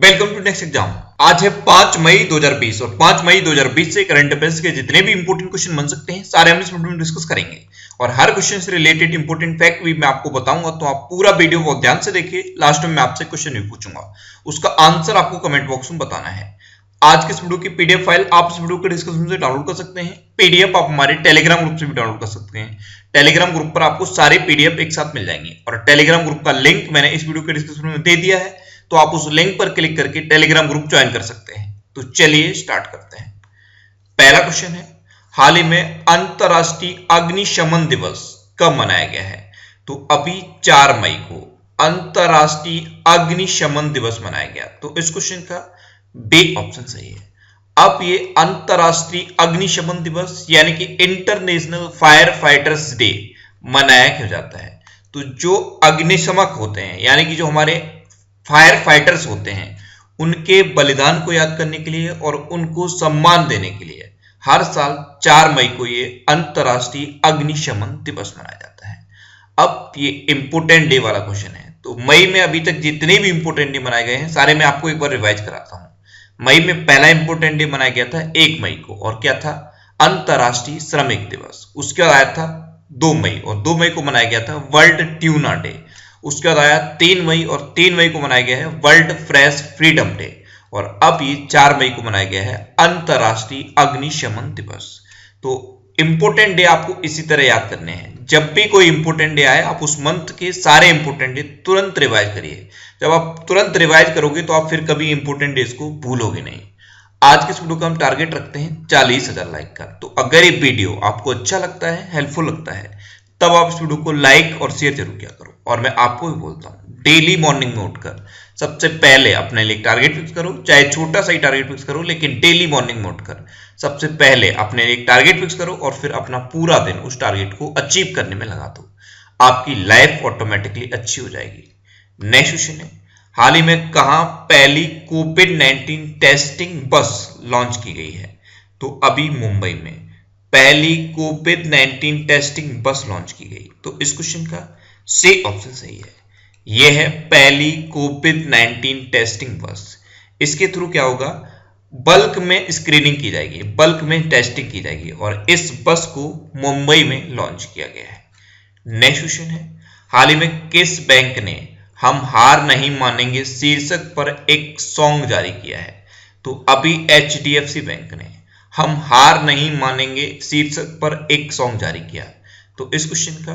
Welcome to next exam. आज है 5 मई 2020 और 5 मई 2020 से करंट अफेयर्स के जितने भी इंपोर्टेंट क्वेश्चन बन सकते हैं सारे हम इस वीडियो में डिस्कस करेंगे और हर क्वेश्चन से रिलेटेड इंपोर्टेंट फैक्ट भी मैं आपको बताऊंगा, तो आप पूरा वीडियो बहुत ध्यान से देखिए। लास्ट में मैं आपसे क्वेश्चन भी पूछूंगा, उसका आंसर आपको कमेंट बॉक्स में बताना है। आज के इस वीडियो की पीडीएफ फाइल आप इस वीडियो के डिस्क्रिप्शन से डाउनलोड कर सकते हैं। पीडीएफ आप हमारे टेलीग्राम ग्रुप से भी डाउनलोड कर सकते हैं। टेलीग्राम ग्रुप पर आपको सारे पीडीएफ एक साथ मिल जाएंगे और टेलीग्राम ग्रुप का लिंक मैंने इस वीडियो के डिस्क्रिप्शन में दे दिया है, तो आप उस लिंक पर क्लिक करके टेलीग्राम ग्रुप ज्वाइन कर सकते हैं। तो चलिए स्टार्ट करते हैं। पहला क्वेश्चन है, हाल ही में अंतरराष्ट्रीय अग्निशमन दिवस कब मनाया गया है? तो अभी 4 मई को अंतरराष्ट्रीय अग्निशमन दिवस मनाया गया। तो इस क्वेश्चन का बी ऑप्शन सही है। अब ये अंतरराष्ट्रीय अग्निशमन दिवस यानी कि इंटरनेशनल फायर फाइटर्स डे मनाया क्यों जाता है? तो जो अग्निशमक होते हैं यानी कि जो हमारे फायर फाइटर्स होते हैं, उनके बलिदान को याद करने के लिए और उनको सम्मान देने के लिए हर साल 4 मई को ये अंतरराष्ट्रीय अग्निशमन दिवस मनाया जाता है। अब ये इंपोर्टेंट डे वाला क्वेश्चन है, तो मई में अभी तक जितने भी इंपोर्टेंट डे मनाए गए हैं सारे मैं आपको एक बार रिवाइज कराता हूं। मई में पहला इंपोर्टेंट डे मनाया गया था 1 मई को, और क्या था? अंतरराष्ट्रीय श्रमिक दिवस। उसके बाद आया था 2 मई, और 2 मई को मनाया गया था वर्ल्ड ट्यूना डे। उसके बाद आया 3 मई, और 3 मई को मनाया गया है वर्ल्ड प्रेस फ्रीडम डे। और अब ये 4 मई को मनाया गया है अंतरराष्ट्रीय अग्निशमन दिवस। तो इंपोर्टेंट डे आपको इसी तरह याद करने हैं। जब भी कोई इंपोर्टेंट डे आए आप उस मंथ के सारे इंपोर्टेंट डे तुरंत रिवाइज करिए। जब आप तुरंत रिवाइज करोगे तो आप फिर कभी इंपोर्टेंट डेज को भूलोगे नहीं। आज के इस वीडियो का हम टारगेट रखते हैं 40,000 लाइक का। तो अगर ये वीडियो आपको अच्छा लगता है, हेल्पफुल लगता है, तब आप इस वीडियो को लाइक और शेयर जरूर किया करो। और मैं आपको भी बोलता हूँ, डेली मॉर्निंग में उठकर सबसे पहले अपने लिए टारगेट फिक्स करो, चाहे छोटा सा ही टारगेट फिक्स करो, लेकिन डेली मॉर्निंग में उठकर सबसे पहले अपने लिए टारगेट फिक्स करो और फिर अपना पूरा दिन उस टारगेट को अचीव करने में लगा दो। आपकी लाइफ ऑटोमेटिकली अच्छी हो जाएगी। नेक्स्ट क्वेश्चन है, हाल ही में कहां पहली कोविड-19 टेस्टिंग बस लॉन्च की गई है? तो अभी मुंबई में पहली कोविड-19 टेस्टिंग बस लॉन्च की गई। तो इस क्वेश्चन का सी ऑप्शन सही है। यह है पहली कोविड-19 टेस्टिंग बस। इसके थ्रू क्या होगा? बल्क में स्क्रीनिंग की जाएगी, बल्क में टेस्टिंग की जाएगी, और इस बस को मुंबई में लॉन्च किया गया है। नेक्स्ट क्वेश्चन है, हाल ही में किस बैंक ने हम हार नहीं मानेंगे शीर्षक पर एक सॉन्ग जारी किया है? तो अभी HDFC बैंक ने हम हार नहीं मानेंगे शीर्षक पर एक सॉन्ग जारी किया। तो इस क्वेश्चन का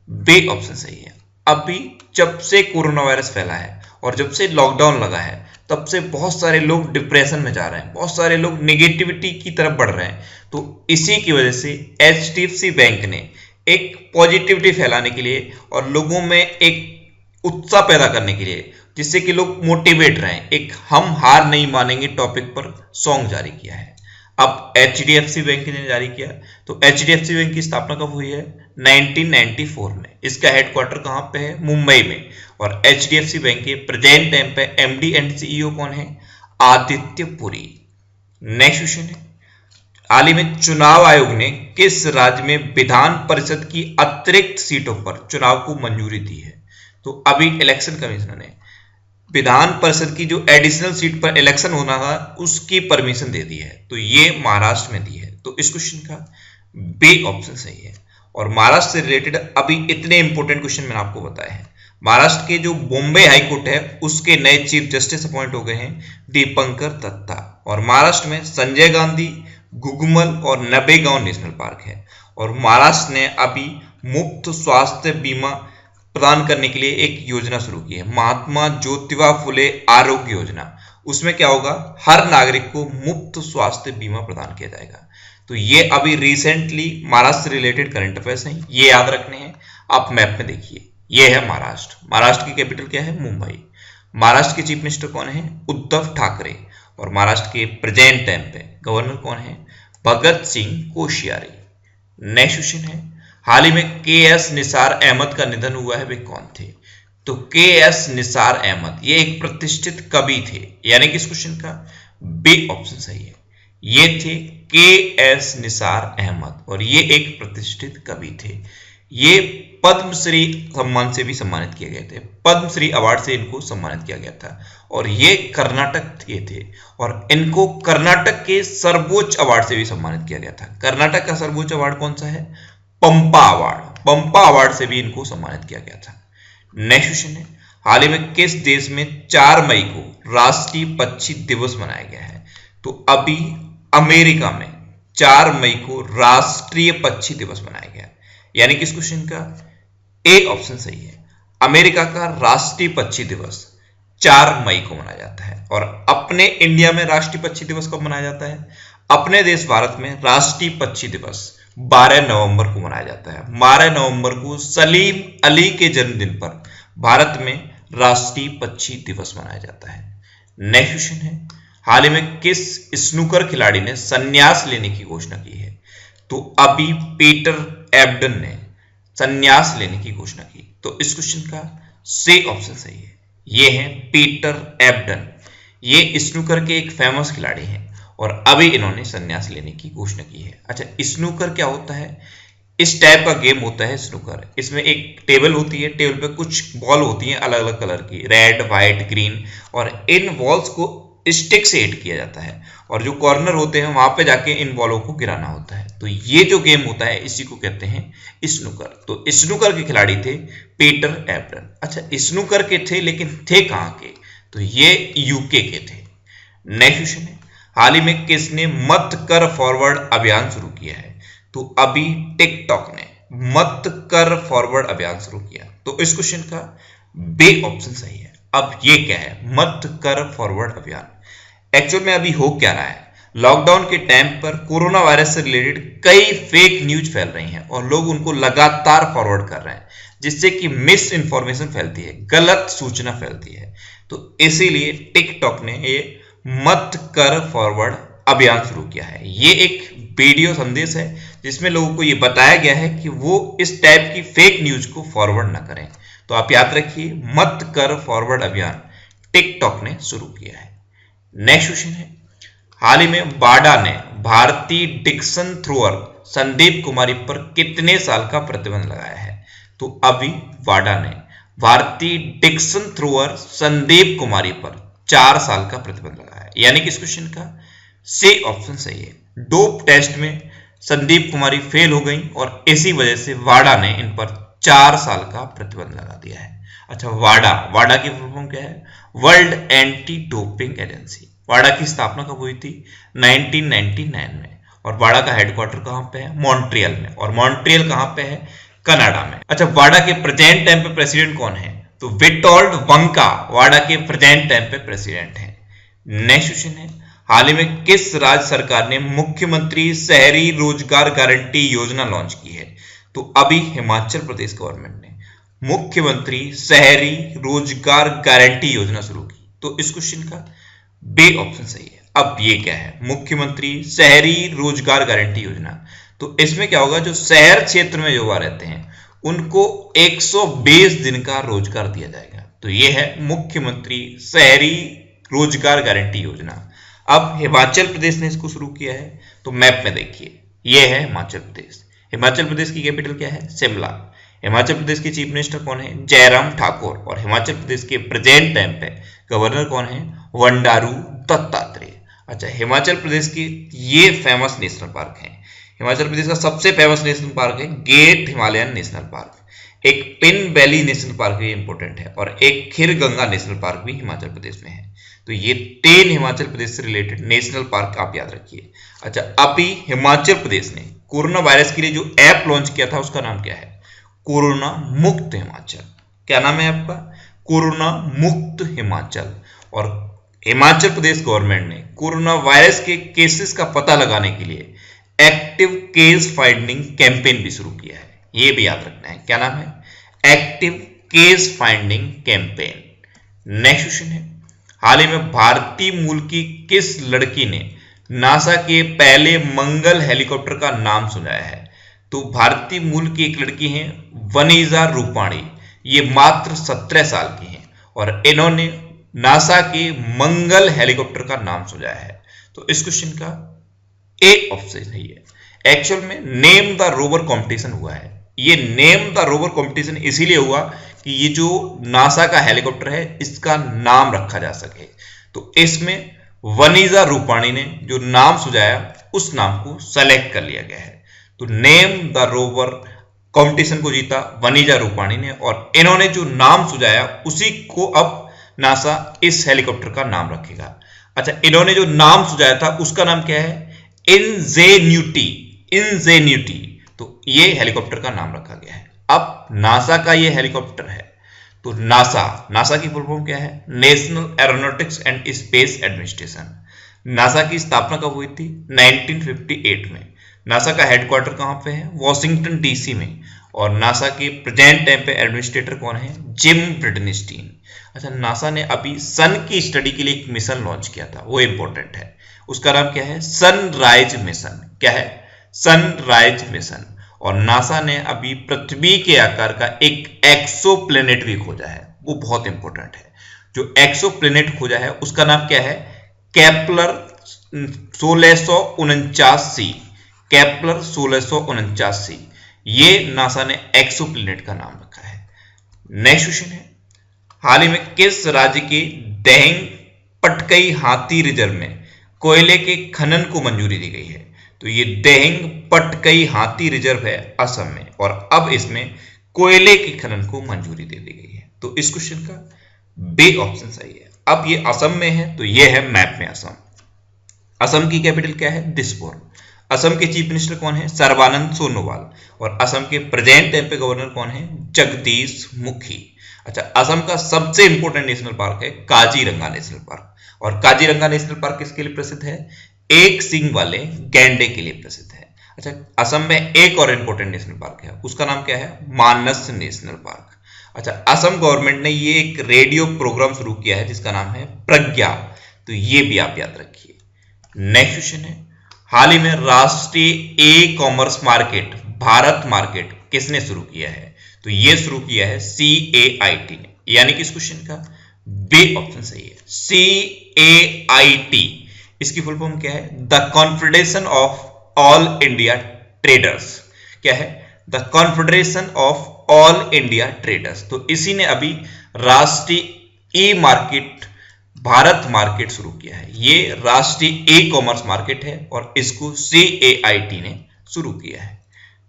बी ऑप्शन सही है। अभी जब से कोरोना वायरस फैला है और जब से लॉकडाउन लगा है, तब से बहुत सारे लोग डिप्रेशन में जा रहे हैं, बहुत सारे लोग नेगेटिविटी की तरफ बढ़ रहे हैं। तो इसी की वजह से HDFC बैंक ने एक पॉजिटिविटी फैलाने के लिए और लोगों में एक उत्साह पैदा करने के लिए, जिससे कि लोग मोटिवेट रहें, एक हम हार नहीं मानेंगे टॉपिक पर सॉन्ग जारी किया है। अब HDFC बैंक ने जारी किया। तो HDFC बैंक की स्थापना कब हुई है? 1994 में। इसका हेडक्वार्टर कहां पे है? मुंबई में। और HDFC बैंक के प्रेजेंट टाइम पे MD एंड CEO कौन है? आदित्य पुरी। नेक्स्ट क्वेश्चन है, हाल ही में चुनाव आयोग ने किस राज्य में विधान परिषद की अतिरिक्त सीटों पर चुनाव को मंजूरी दी है? तो अभी इलेक्शन कमीशन ने विधान परिषद की जो एडिशनल सीट पर इलेक्शन होना था उसकी परमिशन दे दी है। तो ये महाराष्ट्र में दी है। तो इस क्वेश्चन का बी ऑप्शन सही है। और महाराष्ट्र से रिलेटेड अभी इतने इंपोर्टेंट क्वेश्चन मैंने आपको बताए हैं। महाराष्ट्र के जो बॉम्बे हाई कोर्ट है उसके नए चीफ जस्टिस अपॉइंट हो गए हैं दीपंकर दत्ता। और महाराष्ट्र में संजय गांधी, गुगमल और नबेगांव नेशनल पार्क है। और महाराष्ट्र ने अभी मुफ्त स्वास्थ्य बीमा प्रदान करने के लिए एक योजना शुरू की है, महात्मा ज्योतिबा फुले आरोग्य योजना। उसमें क्या होगा? हर नागरिक को मुफ्त स्वास्थ्य बीमा प्रदान किया जाएगा। तो ये अभी रिसेंटली महाराष्ट्र से रिलेटेड करंट अफेयर्स हैं, ये याद रखने हैं। आप मैप में देखिए, ये है महाराष्ट्र। महाराष्ट्र की कैपिटल क्या है? मुंबई। महाराष्ट्र के चीफ मिनिस्टर कौन है? उद्धव ठाकरे। और महाराष्ट्र के प्रेजेंट टाइम पे गवर्नर कौन है? भगत सिंह कोश्यारी। नेक्स्ट क्वेश्चन है, हाल ही में KS निसार अहमद का निधन हुआ है, वे कौन थे? तो KS निसार अहमद ये एक प्रतिष्ठित कवि थे, यानी कि इस क्वेश्चन का बी ऑप्शन सही है। ये थे KS निसार अहमद और ये एक प्रतिष्ठित कवि थे। ये पद्मश्री सम्मान से भी सम्मानित किए गए थे। पद्मश्री अवार्ड से इनको सम्मानित किया गया था और ये कर्नाटक के थे और इनको कर्नाटक के सर्वोच्च अवार्ड से भी सम्मानित किया गया था। कर्नाटक का सर्वोच्च अवार्ड कौन सा है? पंपा अवार्ड। पंपा अवार्ड से भी इनको सम्मानित किया गया था। नेक्स्ट क्वेश्चन है, हाल ही में किस देश में 4 मई को राष्ट्रीय पक्षी दिवस मनाया गया है? तो अभी अमेरिका में 4 मई को राष्ट्रीय पक्षी दिवस मनाया गया, यानी कि इस क्वेश्चन का ए ऑप्शन सही है। अमेरिका का राष्ट्रीय पक्षी दिवस 4 मई को मनाया जाता है। और अपने इंडिया में राष्ट्रीय पक्षी दिवस कब मनाया जाता है? अपने देश भारत में राष्ट्रीय पक्षी दिवस 12 नवंबर को मनाया जाता है। 12 नवंबर को सलीम अली के जन्मदिन पर भारत में राष्ट्रीय पक्षी दिवस मनाया जाता है। नेक्स्ट क्वेश्चन है, हाल ही में किस स्नूकर खिलाड़ी ने संन्यास लेने की घोषणा की है? तो अभी पीटर एब्डन ने संन्यास लेने की घोषणा की। तो इस क्वेश्चन का सी ऑप्शन सही है। ये है पीटर एब्डन। ये स्नूकर के एक फेमस खिलाड़ी हैं और अभी इन्होंने संन्यास लेने की घोषणा की है। अच्छा, स्नूकर क्या होता है? इस टाइप का गेम होता है स्नूकर। इसमें एक टेबल होती है, टेबल पे कुछ बॉल होती हैं अलग अलग कलर की, रेड, व्हाइट, ग्रीन, और इन बॉल्स को स्टिक से हिट किया जाता है और जो कॉर्नर होते हैं वहां पे जाके इन बॉलों को गिराना होता है। तो ये जो गेम होता है इसी को कहते हैं स्नूकर। तो स्नूकर के खिलाड़ी थे पीटर एब्डन। अच्छा, स्नूकर के थे, लेकिन थे कहां के? तो ये यूके के थे। नेक्स्ट क्वेश्चन है, हाल ही में किसने मत कर फॉरवर्ड अभियान शुरू किया है? तो अभी टिकटॉक ने मत कर फॉरवर्ड अभियान शुरू किया। तो इस क्वेश्चन का बी ऑप्शन सही है। अब ये क्या है मत कर फॉरवर्ड अभियान? एक्चुअल में अभी हो क्या रहा है, लॉकडाउन के टाइम पर कोरोना वायरस से रिलेटेड कई फेक न्यूज फैल रही हैं और लोग उनको लगातार फॉरवर्ड कर रहे हैं, जिससे कि मिस इंफॉर्मेशन फैलती है, गलत सूचना फैलती है। तो इसीलिए टिकटॉक ने ये मत कर फॉरवर्ड अभियान शुरू किया है। ये एक वीडियो संदेश है जिसमें लोगों को ये बताया गया है कि वो इस टाइप की फेक न्यूज को फॉरवर्ड ना करें। तो आप याद रखिए, मत कर फॉरवर्ड अभियान टिकटॉक ने शुरू किया है। नेक्स्ट क्वेश्चन है, हाल ही में वाडा ने भारतीय डिक्शन थ्रोअर संदीप कुमारी पर कितने साल का प्रतिबंध लगाया है? तो अभी वाडा ने भारतीय डिक्शन थ्रोअर संदीप कुमारी पर 4 साल का प्रतिबंध लगाया है, यानी कि इस क्वेश्चन का सी ऑप्शन सही है। डोप टेस्ट में संदीप कुमारी फेल हो गई और इसी वजह से वाडा ने इन पर 4 साल का प्रतिबंध लगा दिया है। अच्छा, वाडा की फुल फॉर्म क्या है? World Anti Doping Agency. वाडा की स्थापना कब हुई थी? 1999 में। और वाडा का हेडक्वार्टर कहां पे है? मॉन्ट्रियल में। और मॉन्ट्रियल कहां पे है? कनाडा में। अच्छा, वाडा के प्रेजेंट टाइम पे प्रेसिडेंट कौन है? तो विटोल्ड वंका वाडा के प्रेजेंट टाइम पे प्रेसिडेंट है। नेक्स्ट क्वेश्चन है, हाल ही में किस राज्य सरकार ने मुख्यमंत्री शहरी रोजगार गारंटी योजना लॉन्च की है? तो अभी हिमाचल प्रदेश गवर्नमेंट ने मुख्यमंत्री शहरी रोजगार गारंटी योजना शुरू की। तो इस क्वेश्चन का बी ऑप्शन सही है। अब ये क्या है मुख्यमंत्री शहरी रोजगार गारंटी योजना? तो इसमें क्या होगा, जो शहर क्षेत्र में युवा रहते हैं उनको 120 दिन का रोजगार दिया जाएगा। तो ये है मुख्यमंत्री शहरी रोजगार गारंटी योजना। अब हिमाचल प्रदेश ने इसको शुरू किया है। तो मैप में देखिए, ये है हिमाचल प्रदेश। हिमाचल प्रदेश की कैपिटल क्या है? शिमला। हिमाचल प्रदेश के चीफ मिनिस्टर कौन है? जयराम ठाकुर। और हिमाचल प्रदेश के प्रेजेंट टाइम पे गवर्नर कौन है? बंडारू दत्तात्रेय। अच्छा, हिमाचल प्रदेश की ये फेमस नेशनल पार्क है। हिमाचल प्रदेश का सबसे फेमस नेशनल पार्क है ग्रेट हिमालयन नेशनल पार्क, एक पिन वैली नेशनल पार्क भी इंपॉर्टेंट है, और एक खीर गंगा नेशनल पार्क भी हिमाचल प्रदेश में है। तो ये 3 हिमाचल प्रदेश से रिलेटेड नेशनल पार्क आप याद रखिए। अच्छा, अभी हिमाचल प्रदेश ने कोरोना वायरस के लिए जो ऐप लॉन्च किया था उसका नाम क्या है? कोरोना मुक्त हिमाचल। क्या नाम है आपका? कोरोना मुक्त हिमाचल। और हिमाचल प्रदेश गवर्नमेंट ने कोरोना वायरस के केसेस का पता लगाने के लिए एक्टिव केस फाइंडिंग कैंपेन भी शुरू किया है। ये भी याद रखना है, क्या नाम है? Active case finding campaign. Next question है, हाल ही में भारतीय मूल की किस लड़की ने नासा के पहले मंगल हेलीकॉप्टर का नाम सुनाया है? तो भारतीय मूल की एक लड़की हैं वनीजा रूपाणी। ये मात्र 17 साल की हैं और इन्होंने नासा के मंगल हेलीकॉप्टर का नाम सुनाया है। तो इस क्वेश्चन का ए ऑप्शन सही है। एक्चुअल में नेम द रोवर कंपटीशन हुआ है, ये नेम द रोवर कंपटीशन इसीलिए हुआ कि ये जो नासा का हेलीकॉप्टर है इसका नाम रखा जा सके। तो इसमें वनीजा रूपाणी ने जो नाम सुझाया उस नाम को सेलेक्ट कर लिया गया है। तो नेम द रोवर कंपटीशन को जीता वनीजा रूपाणी ने, और इन्होंने जो नाम सुझाया उसी को अब नासा इस हेलीकॉप्टर का नाम रखेगा। अच्छा, इन्होंने जो नाम सुझाया था उसका नाम क्या है? इनजेन्यूटी। इनजेन्यूटी, तो ये हेलीकॉप्टर का नाम रखा गया है। अब नासा का ये हेलीकॉप्टर है, तो नासा की फुल फॉर्म क्या है? National aeronautics and space administration. NASA की स्थापना कब हुई थी? 1958 में। नासा का हेडक्वार्टर कहां पे है? वॉशिंगटन डीसी में। और नासा के प्रेजेंट टाइम पे एडमिनिस्ट्रेटर कौन है? जिम ब्रिडनस्टीन। अच्छा, नासा ने अभी सन की स्टडी के लिए एक मिशन लॉन्च किया था, वो इंपॉर्टेंट है। उसका नाम क्या है? Sunrise mission. क्या है? Sunrise mission. और नासा ने अभी पृथ्वी के आकार का एक एक्सोप्लैनेट भी खोजा है, वो बहुत इंपॉर्टेंट है। जो एक्सोप्लैनेट खोजा है उसका नाम क्या है? Kepler 1649 Kepler 1649। ये नासा ने एक्सोप्लैनेट का नाम रखा है। नेक्स्ट क्वेश्चन है, हाल ही में किस राज्य के दहेंग पटकई हाथी रिजर्व में कोयले के खनन को मंजूरी दी गई है? तो ये दहेंग पटकई हाथी रिजर्व है असम में, और अब इसमें कोयले के खनन को मंजूरी दे दी गई है। तो इस क्वेश्चन का बी ऑप्शन सही है। अब ये असम में है, तो ये है मैप में असम। असम की कैपिटल क्या है? दिसपुर। असम के चीफ मिनिस्टर कौन है? सर्बानंद सोनोवाल। और असम के प्रेजेंट टाइम पे गवर्नर कौन है? जगदीश मुखी। अच्छा, असम का सबसे इंपॉर्टेंट नेशनल पार्क है काजीरंगा नेशनल पार्क। और काजीरंगा नेशनल पार्क किसके लिए प्रसिद्ध है? एक सींग वाले गैंडे के लिए प्रसिद्ध है। अच्छा, असम में एक और इंपॉर्टेंट नेशनल पार्क है, उसका नाम क्या है? मानस नेशनल पार्क। अच्छा, असम गवर्नमेंट ने ये एक रेडियो प्रोग्राम शुरू किया है जिसका नाम है प्रज्ञा, तो ये भी आप याद रखिए। नेक्स्ट क्वेश्चन है, हाल ही में राष्ट्रीय e commerce market Bharat market किसने शुरू किया है? तो ये शुरू किया है CAIT ने, यानी कि इस क्वेश्चन का बी ऑप्शन सही है। CAIT, इसकी फुल फॉर्म क्या है? The confederation of all India traders. क्या है? The confederation of all India traders. तो इसी ने अभी राष्ट्रीय ई मार्केट भारत मार्केट शुरू किया है। ये राष्ट्रीय ई कॉमर्स मार्केट है और इसको CAIT ने शुरू किया है।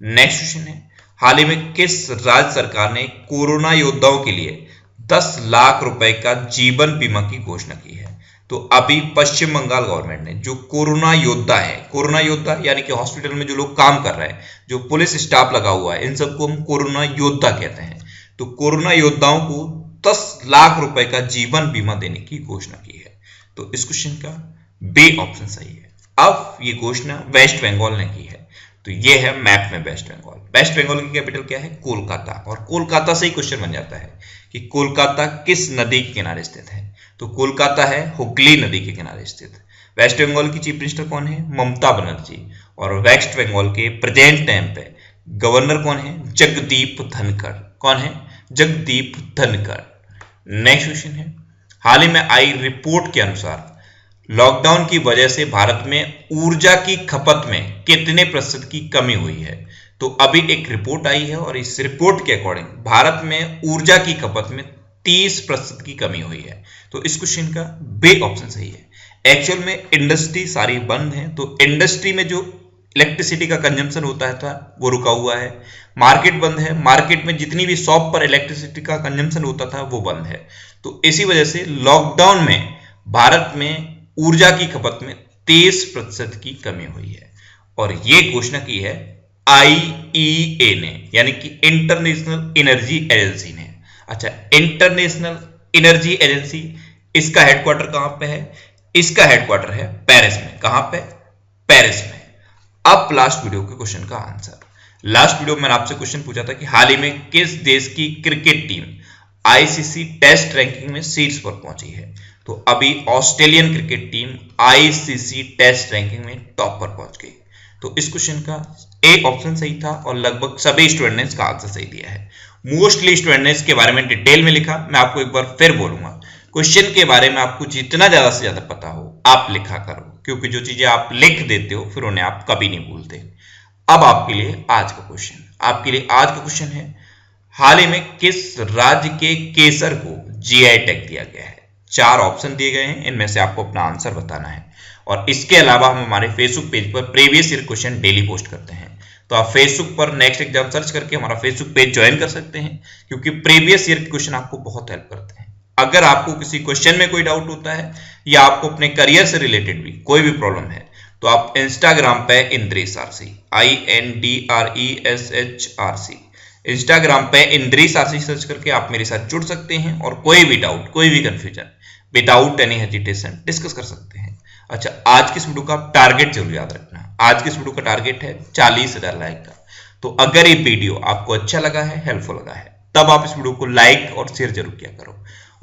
नेक्स्ट क्वेश्चन है, हाल ही में किस राज्य सरकार ने कोरोना योद्धाओं के लिए 10 लाख रुपए का जीवन बीमा की घोषणा की है? तो अभी पश्चिम बंगाल गवर्नमेंट ने जो कोरोना योद्धा है, कोरोना योद्धा यानी कि हॉस्पिटल में जो लोग काम कर रहे हैं, जो पुलिस स्टाफ लगा हुआ है, इन सबको हम कोरोना योद्धा कहते हैं। तो कोरोना योद्धाओं को 10 लाख रुपए का जीवन बीमा देने की घोषणा की है। तो इस क्वेश्चन का बी ऑप्शन सही है। अब ये घोषणा वेस्ट बंगाल ने की है, तो ये है मैप में वेस्ट बंगाल। वेस्ट बंगाल की कैपिटल क्या है? कोलकाता। और कोलकाता से ही क्वेश्चन बन जाता है कि कोलकाता किस नदी के किनारे स्थित है? तो कोलकाता है हुगली नदी के किनारे स्थित। वेस्ट बंगाल की चीफ मिनिस्टर कौन है? ममता बनर्जी। और वेस्ट बंगाल के प्रेजेंट टाइम पे गवर्नर कौन है? जगदीप धनखड़। कौन है? जगदीप धनखड़। नेक्स्ट क्वेश्चन है, हाल ही में आई रिपोर्ट के अनुसार लॉकडाउन की वजह से भारत में ऊर्जा की खपत में कितने प्रतिशत की कमी हुई है? तो अभी एक रिपोर्ट आई है और इस रिपोर्ट के अकॉर्डिंग भारत में ऊर्जा की खपत में 30% की कमी हुई है। तो इस क्वेश्चन का बी ऑप्शन सही है। एक्चुअल में इंडस्ट्री सारी बंद है, तो इंडस्ट्री में जो इलेक्ट्रिसिटी का कंजम्पशन होता था वो रुका हुआ है। मार्केट बंद है, मार्केट में जितनी भी शॉप पर इलेक्ट्रिसिटी का कंजम्पशन होता था वो बंद है। तो इसी वजह से लॉकडाउन में भारत में ऊर्जा की खपत में 30% की कमी हुई है। और ये घोषणा की है IEA ने, यानी कि इंटरनेशनल एनर्जी एजेंसी ने। अच्छा, इंटरनेशनल एनर्जी एजेंसी, इसका हेडक्वार्टर कहां पे है? इसका हेडक्वार्टर है पेरिस में। कहां पे? पेरिस में। अब लास्ट वीडियो के क्वेश्चन का आंसर। लास्ट वीडियो में मैंने आपसे क्वेश्चन पूछा था कि हाल ही में किस देश की cricket team ICC test ranking में शीर्ष पर पहुंची है? तो अभी Australian cricket team ICC test ranking में टॉप पर पहुंच गई। तो इस क्वेश्चन का एक ऑप्शन सही था और लगभग सभी स्टूडेंट ने इसका आंसर सही दिया है। मोस्टली स्टूडेंट ने इसके बारे में डिटेल में लिखा। मैं आपको एक बार फिर बोलूंगा, क्वेश्चन के बारे में आपको जितना ज्यादा से ज्यादा पता हो आप लिखा करो, क्योंकि जो चीजें आप लिख देते हो फिर उन्हें आप कभी नहीं भूलते। अब आपके लिए आज का क्वेश्चन है, हाल ही में किस राज्य के केसर को जीआई टैग दिया गया है? 4 ऑप्शन दिए गए हैं, इनमें से आपको अपना आंसर बताना है। और इसके अलावा हम हमारे फेसबुक पेज पर previous year question daily post करते हैं, तो आप फेसबुक पर नेक्स्ट एग्जाम सर्च करके हमारा फेसबुक पेज ज्वाइन कर सकते हैं, क्योंकि प्रीवियस ईयर के क्वेश्चन आपको बहुत हेल्प करते हैं। अगर आपको किसी क्वेश्चन में कोई डाउट होता है या आपको अपने करियर से रिलेटेड भी कोई भी प्रॉब्लम है, तो आप इंस्टाग्राम पे इंद्रेश आरसी INDRESHRC इंस्टाग्राम पे इंद्रेश आरसी सर्च करके आप मेरे साथ जुड़ सकते हैं और कोई भी डाउट, कोई भी confusion without any hesitation discuss कर सकते हैं। अच्छा, आज की इस वीडियो का टारगेट जरूर याद रखना। आज की इस वीडियो का टारगेट है 40,000 लाइक का। तो अगर ये वीडियो आपको अच्छा लगा है, हेल्पफुल लगा है, तब आप इस वीडियो को लाइक और शेयर जरूर किया करो।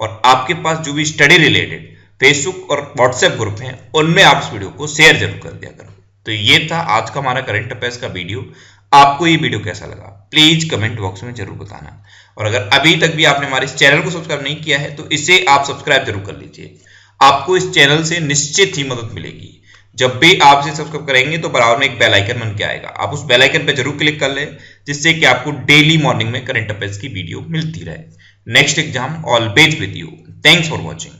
और आपके पास जो भी स्टडी रिलेटेड फेसबुक और व्हाट्सएप ग्रुप हैं, उनमें आप इस वीडियो को शेयर जरूर कर दिया करो। तो ये था आज का हमारा करंट अफेयर्स का वीडियो। आपको ये वीडियो कैसा लगा प्लीज कमेंट बॉक्स में जरूर बताना। और अगर अभी तक भी आपने हमारे इस चैनल को सब्सक्राइब नहीं किया है, तो इसे आप सब्सक्राइब जरूर कर लीजिए। आपको इस चैनल से निश्चित ही मदद मिलेगी। जब भी आप इसे सब्सक्राइब करेंगे तो बराबर में एक बेल आइकन बन के आएगा, आप उस बेल आइकन पे जरूर क्लिक कर लें, जिससे कि आपको डेली मॉर्निंग में करंट अफेयर्स की वीडियो मिलती रहे। Next exam always with you. Thanks for watching.